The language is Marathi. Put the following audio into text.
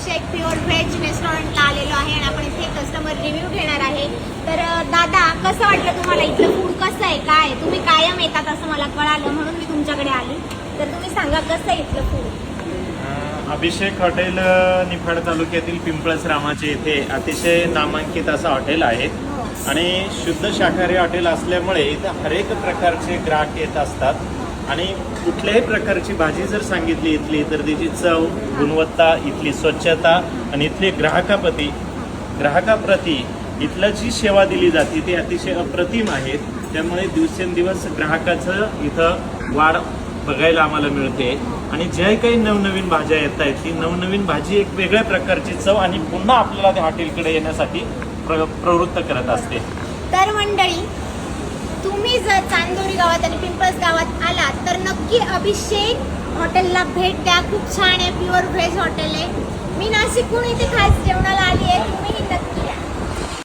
अभिषेक प्युअर व्हेज रेस्टॉरंटला आलेलो आहे आणि आपण इथे कस्टमर रिव्ह्यू घेणार आहे. तर दादा, कसं वाटलं तुम्हाला? इथलं फूड कसं आहे, काय आहे? तुम्ही कायम येतात असं मला कळालं, म्हणून मी तुमच्याकडे आली. तर तुम्ही सांगा कसं आहे इथलं फूड? अभिषेक हॉटेल निफाड तालुक्यातील पिंपळस रामाचे इथे अतिशय नामांकित असं हॉटेल आहे आणि शुद्ध शाकाहारी हॉटेल असल्यामुळे इथं हरेक प्रकारचे ग्राहक येत असतात आणि कुठल्याही प्रकारची भाजी जर सांगितली इथली तर तिची चव, गुणवत्ता, इथली स्वच्छता आणि इथली ग्राहकाप्रती इथलं जी सेवा दिली जाते ती अतिशय अप्रतिम आहे. त्यामुळे दिवसेंदिवस ग्राहकाचं इथं वाढ बघायला आम्हाला मिळते आणि ज्या काही नवनवीन भाज्या येत आहेत ती नवनवीन भाजी एक वेगळ्या प्रकारची चव आणि पुन्हा आपल्याला त्या हॉटेलकडे येण्यासाठी प्रवृत्त करत असते. तर मंडळी, तुम्ही जर चांदोरी गावात आणि पिंपळस गावात आलात तर नक्की अभिषेक हॉटेलला भेट द्या. खूप छान आहे, प्युअर व्हेज हॉटेल आहे. मी नाशिकहून इथे खास जेवणाला आली आहे. तुम्ही